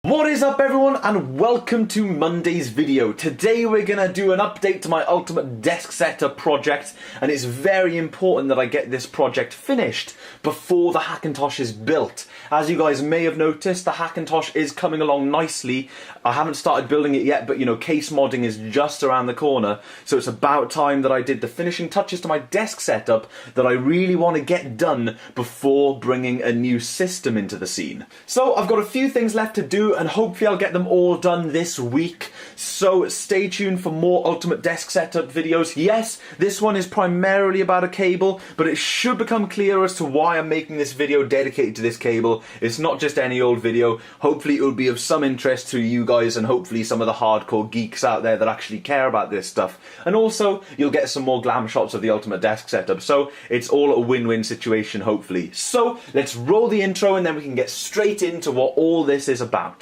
What is up everyone, and welcome to Monday's video. Today we're gonna do an update to my ultimate desk setup project, and it's very important that I get this project finished before the Hackintosh is built. As you guys may have noticed, the Hackintosh is coming along nicely. I haven't started building it yet, but you know, case modding is just around the corner, so it's about time that I did the finishing touches to my desk setup that I really want to get done before bringing a new system into the scene. So I've got a few things left to do, and hopefully I'll get them all done this week. So stay tuned for more ultimate desk setup videos. Yes, this one is primarily about a cable, but it should become clear as to why I'm making this video dedicated to this cable. It's not just any old video. Hopefully it will be of some interest to you guys, and hopefully some of the hardcore geeks out there that actually care about this stuff. And also, you'll get some more glam shots of the ultimate desk setup. So it's all a win-win situation, hopefully. So let's roll the intro, and then we can get straight into what all this is about.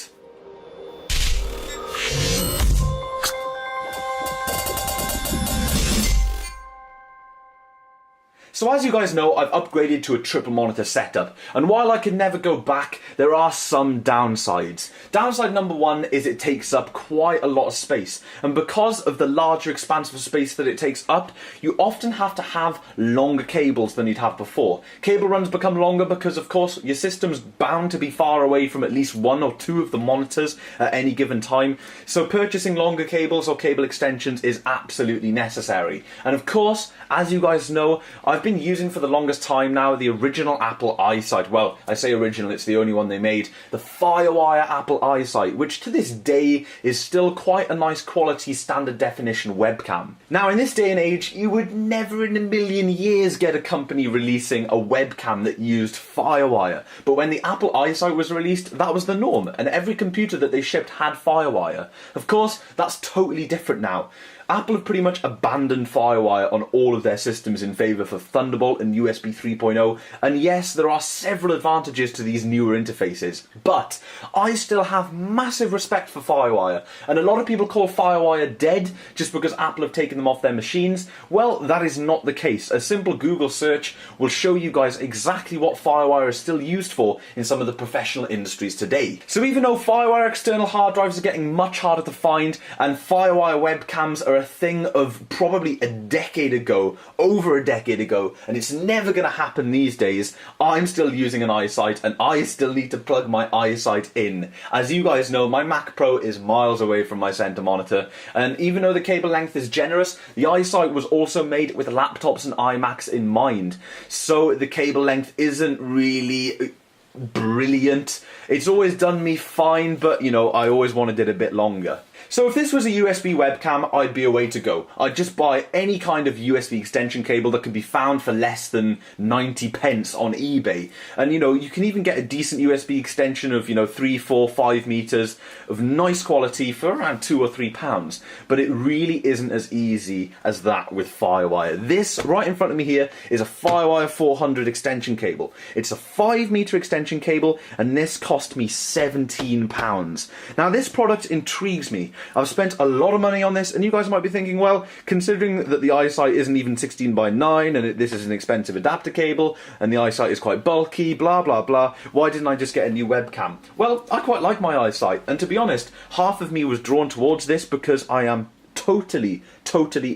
So as you guys know, I've upgraded to a triple monitor setup, and while I can never go back, there are some downsides. Downside number one is it takes up quite a lot of space, and because of the larger expanse of space that it takes up, you often have to have longer cables than you'd have before. Cable runs become longer because, of course, your system's bound to be far away from at least one or two of the monitors at any given time, so purchasing longer cables or cable extensions is absolutely necessary. And of course, as you guys know, I've been using for the longest time now the original Apple iSight. Well, I say original, it's the only one they made. The FireWire Apple iSight, which to this day is still quite a nice quality standard definition webcam. Now, in this day and age, you would never in a million years get a company releasing a webcam that used FireWire. But when the Apple iSight was released, that was the norm, and every computer that they shipped had FireWire. Of course, that's totally different now. Apple have pretty much abandoned FireWire on all of their systems in favour for Thunderbolt and USB 3.0, and yes, there are several advantages to these newer interfaces, but I still have massive respect for FireWire, and a lot of people call FireWire dead just because Apple have taken them off their machines. Well, that is not the case. A simple Google search will show you guys exactly what FireWire is still used for in some of the professional industries today. So even though FireWire external hard drives are getting much harder to find, and FireWire webcams are a thing of probably a decade ago, over a decade ago, and it's never going to happen these days, I'm still using an iSight, and I still need to plug my iSight in. As you guys know, my Mac Pro is miles away from my center monitor, and even though the cable length is generous, the iSight was also made with laptops and iMacs in mind, so the cable length isn't really brilliant. It's always done me fine, but you know, I always wanted it a bit longer. So if this was a USB webcam, I'd be a way to go. I'd just buy any kind of USB extension cable that can be found for less than 90 pence on eBay. And you know, you can even get a decent USB extension of, you know, 3, 4, 5 meters of nice quality for around £2 or £3. But it really isn't as easy as that with FireWire. This right in front of me here is a FireWire 400 extension cable. It's a 5-meter extension cable, and this cost me £17. Now this product intrigues me. I've spent a lot of money on this, and you guys might be thinking, well, considering that the iSight isn't even 16:9 and this is an expensive adapter cable and the iSight is quite bulky, blah blah blah, why didn't I just get a new webcam? Well, I quite like my iSight, and to be honest, half of me was drawn towards this because I am totally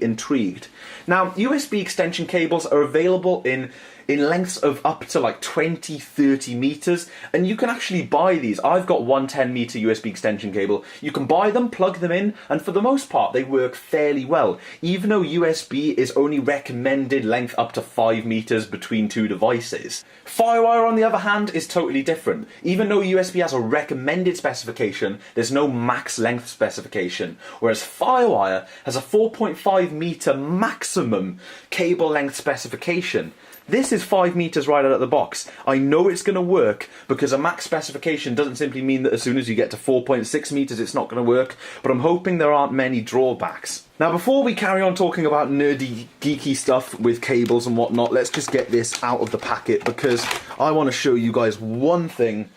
intrigued. Now, USB extension cables are available in lengths of up to like 20-30 meters, and you can actually buy these. I've got one 10-meter USB extension cable. You can buy them, plug them in, and for the most part they work fairly well, even though USB is only recommended length up to 5 meters between two devices. FireWire, on the other hand, is totally different. Even though USB has a recommended specification, there's no max length specification, whereas FireWire has a 4.5 meter maximum cable length specification. This is 5 meters right out of the box. I know it's going to work because a max specification doesn't simply mean that as soon as you get to 4.6 meters it's not going to work, but I'm hoping there aren't many drawbacks. Now, before we carry on talking about nerdy, geeky stuff with cables and whatnot, let's just get this out of the packet because I want to show you guys one thing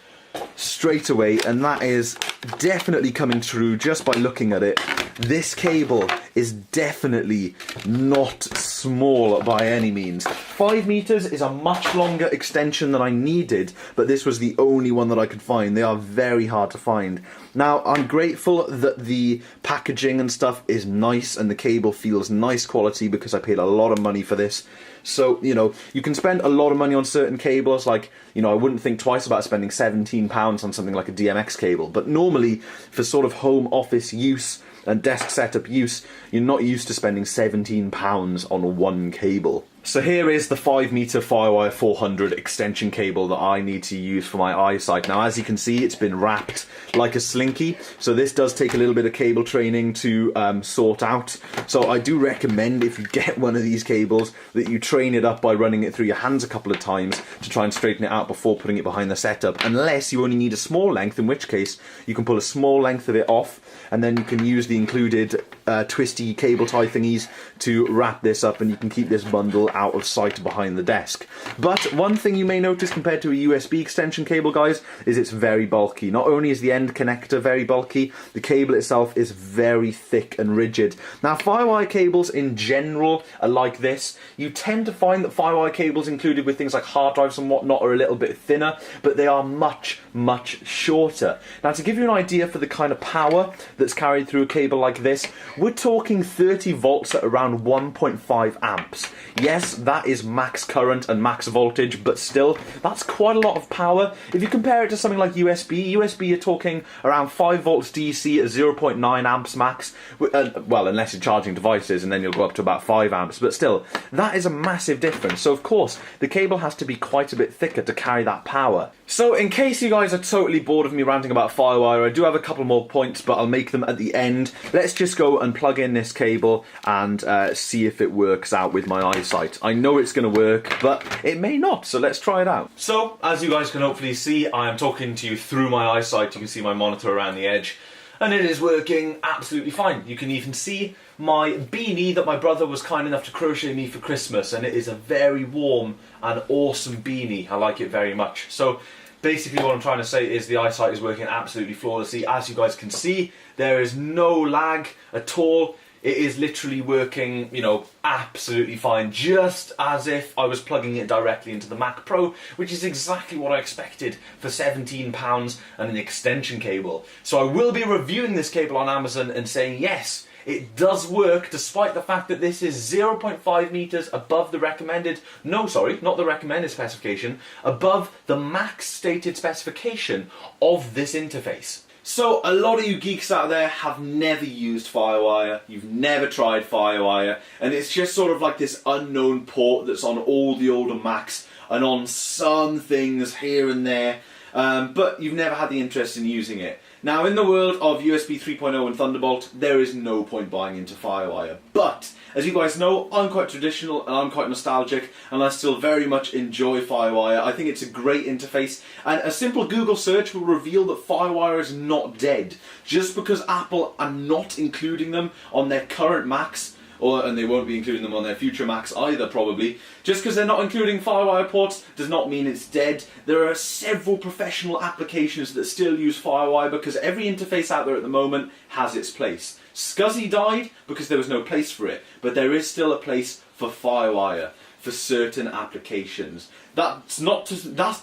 straight away, and that is definitely coming true just by looking at it. This cable is definitely not small by any means. 5 meters is a much longer extension than I needed, but this was the only one that I could find. They are very hard to find. Now, I'm grateful that the packaging and stuff is nice and the cable feels nice quality because I paid a lot of money for this. So, you know, you can spend a lot of money on certain cables, like, you know, I wouldn't think twice about spending £17 on something like a DMX cable, but normally for sort of home office use and desk setup use, you're not used to spending £17 on one cable. So here is the 5 meter FireWire 400 extension cable that I need to use for my eyesight. Now, as you can see, it's been wrapped like a slinky, so this does take a little bit of cable training to sort out. So I do recommend, if you get one of these cables, that you train it up by running it through your hands a couple of times to try and straighten it out before putting it behind the setup, unless you only need a small length, in which case you can pull a small length of it off and then you can use the included twisty cable tie thingies to wrap this up, and you can keep this bundle out of sight behind the desk. But one thing you may notice compared to a USB extension cable, guys, is it's very bulky. Not only is the end connector very bulky, the cable itself is very thick and rigid. Now, FireWire cables in general are like this. You tend to find that FireWire cables included with things like hard drives and whatnot are a little bit thinner, but they are much, much shorter. Now, to give you an idea for the kind of power that's carried through a cable like this, we're talking 30 volts at around 1.5 amps. Yes, that is max current and max voltage, but still, that's quite a lot of power. If you compare it to something like USB, you're talking around 5 volts DC at 0.9 amps max. Well, unless you're charging devices, and then you'll go up to about 5 amps, but still, that is a massive difference. So of course, the cable has to be quite a bit thicker to carry that power. So in case you guys are totally bored of me ranting about FireWire, I do have a couple more points, but I'll make them at the end. Let's just go and plug in this cable and see if it works out with my eyesight. I know it's going to work, but it may not, so let's try it out. So, as you guys can hopefully see, I am talking to you through my eyesight. You can see my monitor around the edge, and it is working absolutely fine. You can even see my beanie that my brother was kind enough to crochet me for Christmas, and it is a very warm and awesome beanie. I like it very much. So basically what I'm trying to say is the eyesight is working absolutely flawlessly. As you guys can see, there is no lag at all. It is literally working, you know, absolutely fine, just as if I was plugging it directly into the Mac Pro, which is exactly what I expected for £17 and an extension cable. So I will be reviewing this cable on Amazon and saying, yes, it does work, despite the fact that this is 0.5 meters above the recommended, no, sorry, not the recommended specification, above the max stated specification of this interface. So, a lot of you geeks out there have never used FireWire, you've never tried FireWire, and it's just sort of like this unknown port that's on all the older Macs and on some things here and there, but you've never had the interest in using it. Now, in the world of USB 3.0 and Thunderbolt, there is no point buying into FireWire. But, as you guys know, I'm quite traditional and I'm quite nostalgic, and I still very much enjoy FireWire. I think it's a great interface, and a simple Google search will reveal that FireWire is not dead. Just because Apple are not including them on their current Macs, and they won't be including them on their future Macs either, probably. Just because they're not including FireWire ports does not mean it's dead. There are several professional applications that still use FireWire because every interface out there at the moment has its place. SCSI died because there was no place for it, but there is still a place for FireWire for certain applications. That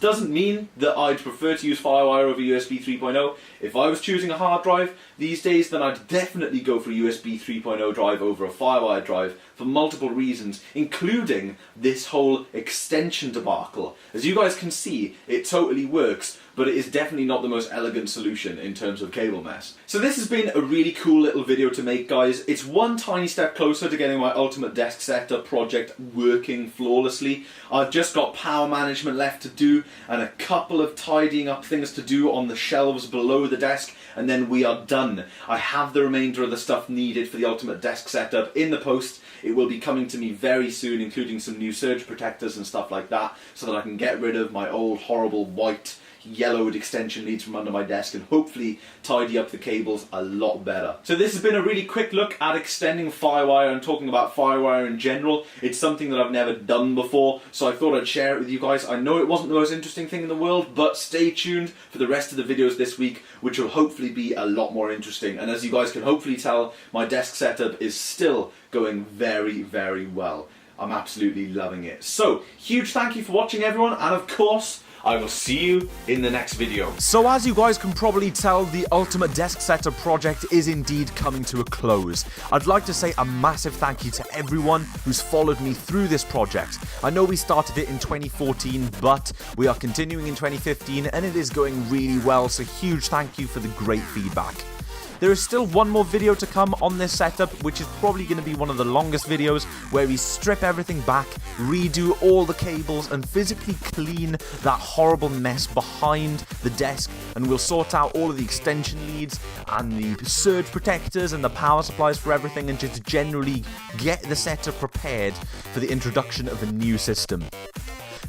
doesn't mean that I'd prefer to use FireWire over USB 3.0. If I was choosing a hard drive these days, then I'd definitely go for a USB 3.0 drive over a FireWire drive for multiple reasons, including this whole extension debacle. As you guys can see, it totally works, but it is definitely not the most elegant solution in terms of cable mess. So this has been a really cool little video to make, guys. It's one tiny step closer to getting my ultimate desk setup project working flawlessly. I've just got power management left to do and a couple of tidying up things to do on the shelves below the desk, and then we are done. I have the remainder of the stuff needed for the ultimate desk setup in the post. It will be coming to me very soon, including some new surge protectors and stuff like that, so that I can get rid of my old horrible white yellowed extension leads from under my desk and hopefully tidy up the cables a lot better. So this has been a really quick look at extending FireWire and talking about FireWire in general. It's something that I've never done before, so I thought I'd share it with you guys. I know it wasn't the most interesting thing in the world, but stay tuned for the rest of the videos this week, which will hopefully be a lot more interesting. And as you guys can hopefully tell, my desk setup is still going very, very well. I'm absolutely loving it. So, huge thank you for watching, everyone, and of course, I will see you in the next video. So as you guys can probably tell, the ultimate desk setup project is indeed coming to a close. I'd like to say a massive thank you to everyone who's followed me through this project. I know we started it in 2014, but we are continuing in 2015 and it is going really well, so huge thank you for the great feedback. There is still one more video to come on this setup, which is probably going to be one of the longest videos, where we strip everything back, redo all the cables, and physically clean that horrible mess behind the desk, and we'll sort out all of the extension leads, and the surge protectors, and the power supplies for everything, and just generally get the setup prepared for the introduction of a new system.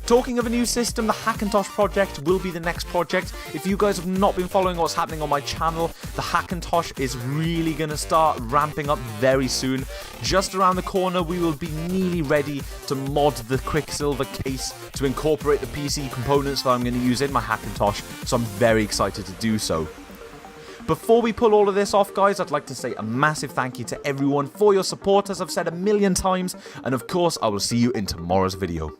Talking of a new system, the Hackintosh project will be the next project. If you guys have not been following what's happening on my channel, the Hackintosh is really going to start ramping up very soon. Just around the corner, we will be nearly ready to mod the Quicksilver case to incorporate the PC components that I'm going to use in my Hackintosh, so I'm very excited to do so. Before we pull all of this off, guys, I'd like to say a massive thank you to everyone for your support, as I've said a million times, and of course, I will see you in tomorrow's video.